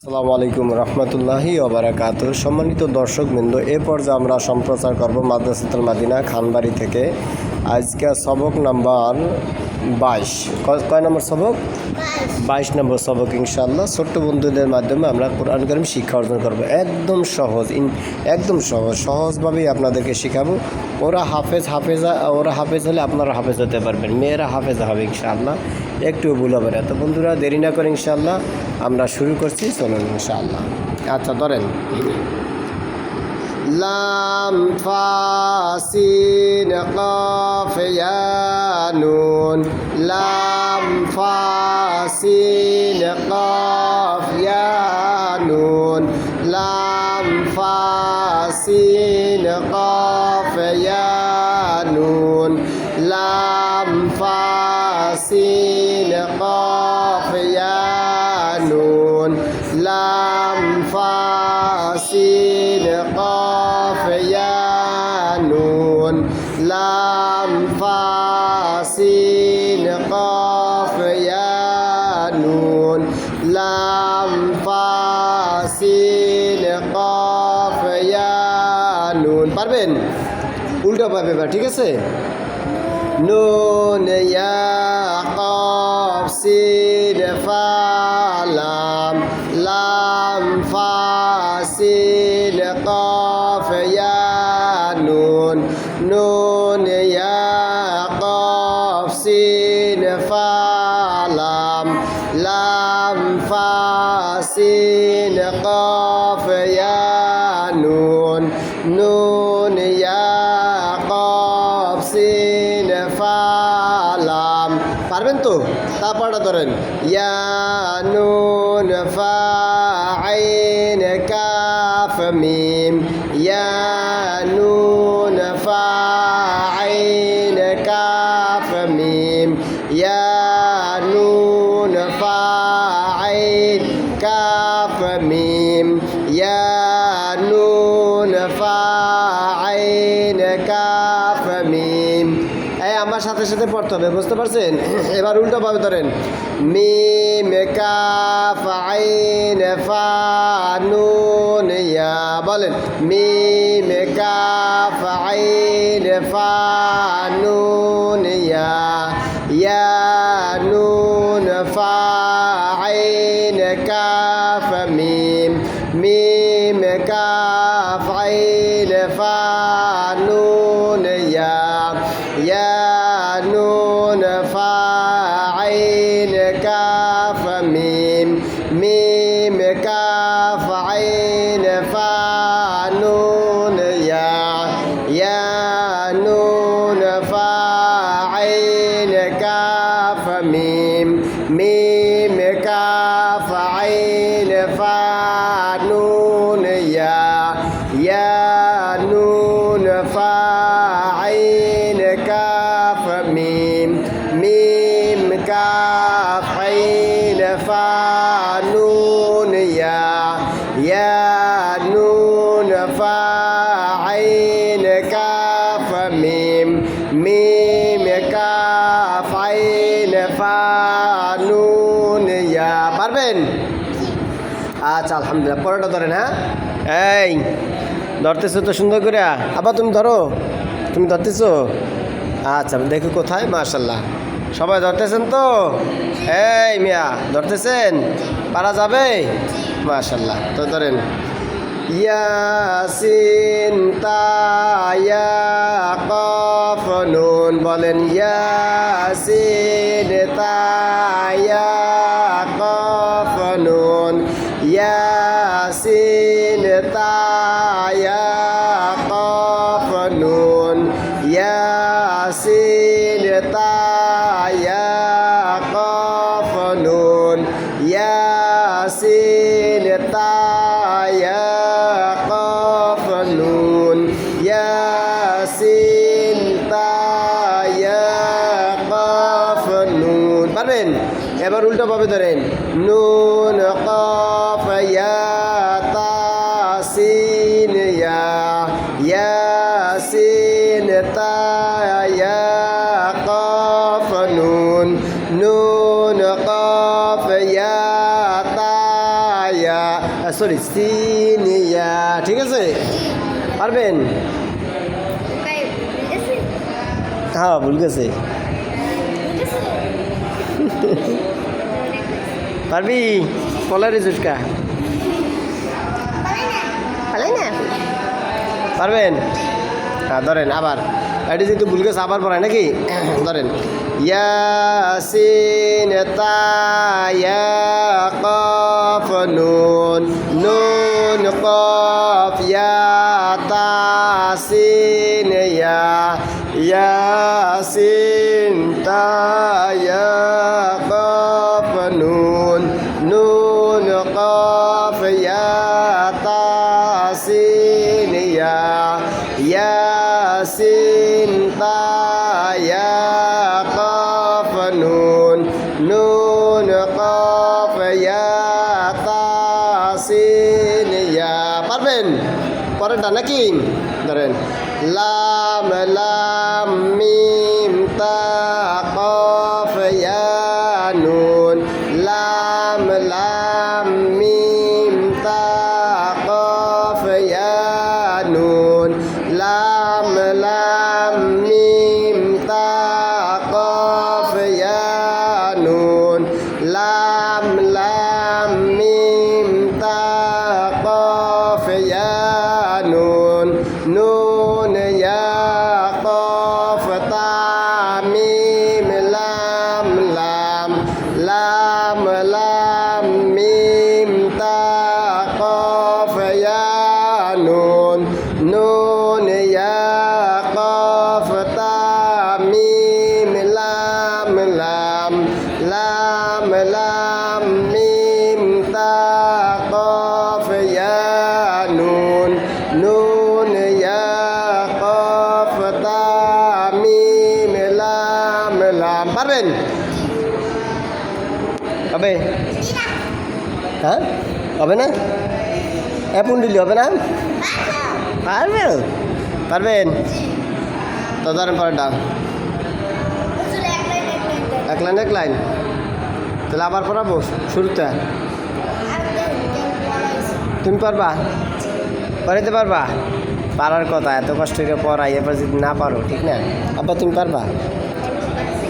আসসালামু আলাইকুম রহমতুল্লাহি ওয়া বারাকাতুহু। সম্মানিত দর্শকবৃন্দ, এ পর্যায়ে আমরা সম্প্রচার করব মাদ্রাসাতুল মাদিনা খানবাড়ি থেকে। আজকে সবক নাম্বার 22। কয় নম্বর সবক? 22 নম্বর সবক। ইনশাআল্লাহ ছোট্ট বন্ধুদের মাধ্যমে আমরা কোরআন কারীম শিক্ষা অর্জন করব। একদম সহজভাবেই আপনাদেরকে শেখাবো। ওরা হাফেজ হলে আপনারা হাফেজ হতে পারবেন, মেয়েরা হাফেজা হবে ইনশাআল্লাহ, একটু ভুল হবে না। তো বন্ধুরা দেরি না করে ইনশাআল্লাহ আমরা শুরু করছি, চলুন ইনশাআল্লাহ। আচ্ছা ধরেন, লাম ফা সিন কাফ ইয়া নুন, লাম ফা সিন কাফ ইয়া নুন, লাম ফা সিন কাফ ইয়া নুন, লাম ফা সিন কাফ ইয়া নুন, লাম ফা সিন কাফ ইয়া নুন, লাম ফা সিন কাফ ইয়া নুন, লাম ফা সিন কাফ ইয়া নুন। পারবেন? উল্টো পাবে, ঠিক আছে? নুন ইয়া কাফ সিন ফা লাম, লাম ফা সিন কাফ ইয়া নুন, নুন ইয়া কাফ সিন ফা লাম, লাম ফা সিন কাফ ইয়া নুন, নুন ইয়া কাফ সিন ফা লাম। পারবেন তো? তারপরটা ধরেন, ইয়া নুন ফা আইন কাফ মিম, ইয়া নুন ফা আইন কাফ মিম, ইয়া নুন ফা আইন কাফ মিম, ইয়া নুন ফা আইন কাফ মিম। আমার সাথে সাথে পড়তে হবে, বুঝতে পারছেন? এবার উল্টো ভাবে ধরেন, মিম কাফ আইন ফা নুন ইয়া। বলেন, মিম কাফ আইন ফা নুন ইয়া, ইয়া নুন ফা আইন কাফ মিম, মিম কাফ আইন ফা নুন ইয়া, ইয়া নুন ফা আইন কাফ মিম, মিম কাফ আইন ফা নুন ইয়া, ইয়া নুন ফা আইন কাফ মিম, মিম কাফ আইন ফা নুন ইয়া, ইয়া নুন ফা আইন কাফ মিম, মিম কাফ আইন ফা নুন ইয়া, ইয়া নুন ফা আইন কাফ মিম, মিম কাফ আইন ফা নুন ইয়া। পারবেন? আচ্ছা আলহামদুলিল্লাহ। পরেরটা ধরেন। হ্যাঁ, এই ধরতেছো তো সুন্দর করে। আবার তুমি ধরো, তুমি ধরতেছো? আচ্ছা দেখো কোথায়, মাশাল্লাহ সবাই ধরতেছেন তো? এই মিয়া ধরতেছেন? পারা যাবে? মাশাল্লাহ। তো ধরেন, ইয়াসিন তা ইয়া কাফ নুন। বলেন, ইয়াসিন তা ইয়া কাফ নুন, ইয়াসিন তা ইয়া কাফ নুন, ইয়াসিন তা ইয়া কাফ নুন, ইয়াসিন তা ইয়া কাফ নুন, ইয়াসিন তা ইয়া কাফ নুন। পারবেন? এবার উল্টো ভাবে ধরেন, নুন কাফ ইয়া তা সিন ইয়া, ইয়াসিন তা ইয়া কাফ নুন, নুন কাফ ইয়া তা ইয়া, সরি সিন ইয়া, ঠিক আছে পারবেন? হ্যাঁ ভুল গেছে। পারবি? পলারে জুটকা পালাই না, পারবেন? হ্যাঁ ধরেন আবার, এটি যেহেতু ভুল গেছে আবার পড়ায় নাকি? ধরেন ইয়াসিন তা ইয়া কফ নুন, নুন কফ ইয়া তা সিন ইয়া, ইয়াসিন তা ইয়া কফ নুন, নুন কফ ইয়া তা সিন ইয়া, ইয়াসিন তা ইয়া কফ নুন, নুন কফ ইয়া তা সিন ইয়া। পারবেন? পরেরটা নাকি? ধরেন লাম লাম মিম তা কফ ইয়া নুন, লাম লাম মিম তা কফ ইয়া নুন, লাম লাম মিম তা কফ ইয়া নুন, লাম লাম মিম তা কফ ইয়া নুন, নুন ইয়া কফ তা মিম লাম লাম, লাম লাম মিম তা কফ ইয়া নুন, নুন ইয়া কফ তা মিম লাম লাম, লাম লাম মিম তা কফ ইয়া নুন, নুন ইয়া কফ তা মিম লাম লাম। পারবেন? হবে? হ্যাঁ হবে না? এখন দিলে হবে না? পারবেন? পারবেন তো ধরেন পরেরটা এক লাইন এক লাইন, তাহলে আবার পড়াবো শুরুতে। তুমি পারবা? পড়াইতে পারবা? পারার কথা, এত কষ্ট করে পড়াই, এবার যদি না পারো ঠিক না? আব্বা তুমি পারবা?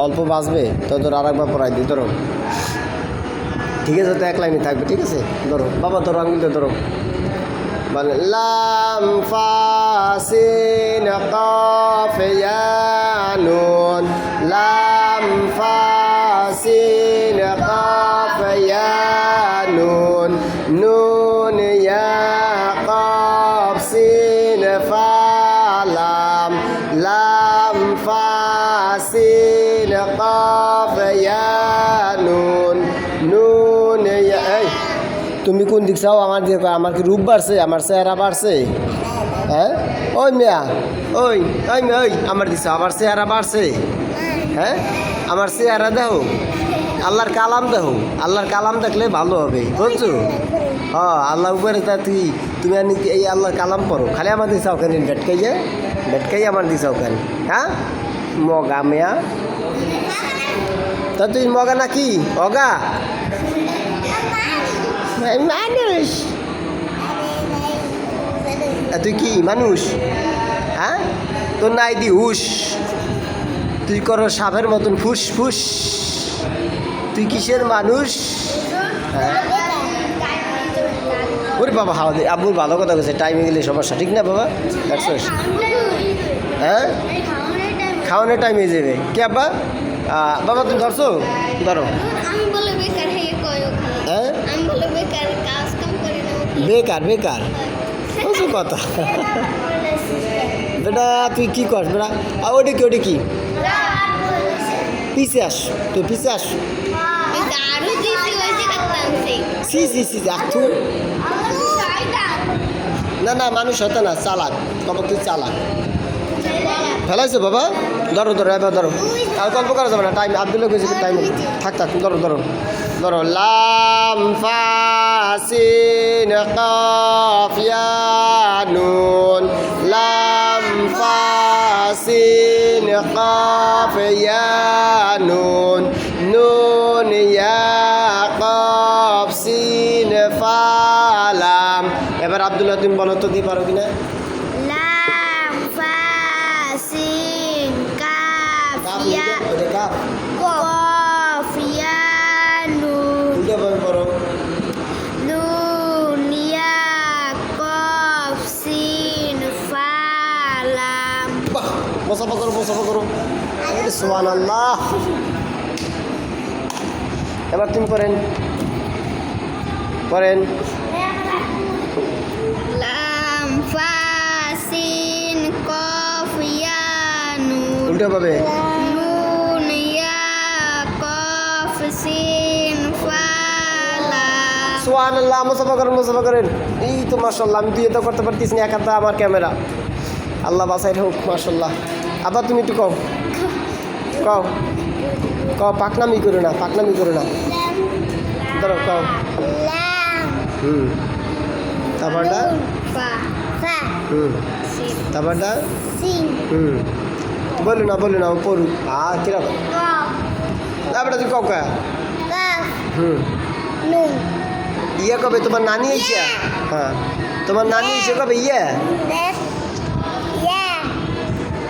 অল্প বাঁচবে তো ধরো আর একবার পড়াই দিই, ধরো ঠিক আছে? তো এক লাইনে থাকবে, ঠিক আছে? ধরো বাবা, ধরো আঙুলটা ধরো। বলে লাম ফা সিন কফ ইয়া নুন, লাম ফা সিন কফ ইয়া নুন, নুন ইয়া কফ সিন ফা লাম, লাম ফা সিন কফ ইয়া নুন, নুন ইয়া। এই তুমি কোন দিক চাও? আমার দিকে। আমার কি রূপ বাড়ছে? আমার চেহারা বাড়ছে? হ্যাঁ ওই মিয়া, ওই ওই মিয়া, ওই আমার দিক চাও, আমার চেহারা বাড়ছে? হ্যাঁ আমার চেহারা দেখো, আল্লাহর কালাম দেখো, আল্লাহর কালাম দেখলে ভালো হবে, বুঝছো? হ্যাঁ আল্লাহ উপরে তা তুমি এই আল্লাহর কালাম পড়ো, খালি আমার দিক চাও কেন? বেটকাইয়া বেটকাই আমার দিক চাও কেন? হ্যাঁ মগা মিয়া, তা তুই মগা নাকি অগা? মানুষ? তুই কি মানুষ? হ্যাঁ তোর নাই দি হুশ, তুই করো সাপের মতন ফুস ফুস, তুই কিসের মানুষ? হ্যাঁ ওরে বাবা, হাওয়া দে। আব্বুর ভালো কথা বলছে, টাইমে গেলে সমস্যা, ঠিক না বাবা? দেখছিস? হ্যাঁ খাওয়ানোর টাইমে যাবে কে আব্বা? বাবা তুমি ধরছো? ধরো। হ্যাঁ বেকার বেকার বুঝছো কথা? বেটা তুই কি কর বেটা? ওটা কি, ওটা কি? পিছে আস, তুই পিছে আস। সি সি সি তুই না না, মানুষ হতো না, চালাক বাবা, তুই চালাক। ফেলাইছো বাবা? ধরো ধরো এবার ধরো, আর গল্প করা যাবে না, টাইম আব্দুল্লাহ গেছে, টাইম থাক থাক, ধরো ধরো ধরো। লাম ফা সিন কাফ ইয়া নুন, লাম ফা সিন কাফ ইয়া নুন, নুন ইয়া কাফ সিন ফা এবার আব্দুল্লাহ তুমি বলো তো দিয়ে পারো কিনা? লাম ফা সিন কাফ কাফ ইয়া ওটা কাফ কফ ইয়া নুন উল্টা ভাবে পড়ো। নুন ইয়া কফ সিন ফা লাম। বাহ, মুসাফা করো সুবহানাল্লাহ। এবার তুমি পড়েন লাম ফা সিন কফ ইয়া নুন উল্টা ভাবে। নুন ইয়া কফ সিন ফা লাম। সুবহানাল্লাহ, মুসাফা করেন। এই তো মাশাআল্লাহ, আমি দিয়ে তো করতে পারতেছি না, একাটা আমার ক্যামেরা। আল্লাহ বাসাই হোক, মাশাআল্লাহ। আবার তুমি একটু কও পাকনামি করো না ধরো কও। লাম তারপরটা নুন ফা ফা সিন তারপরটা সিন বলো না পড়ু কিরকম কফ তারপরটা তুই কও কা কাফ হুম নুন ইয়ে কবে তোমার নানি এসে? হ্যাঁ, তোমার নানি এসে কবে? ইয়ে দেখ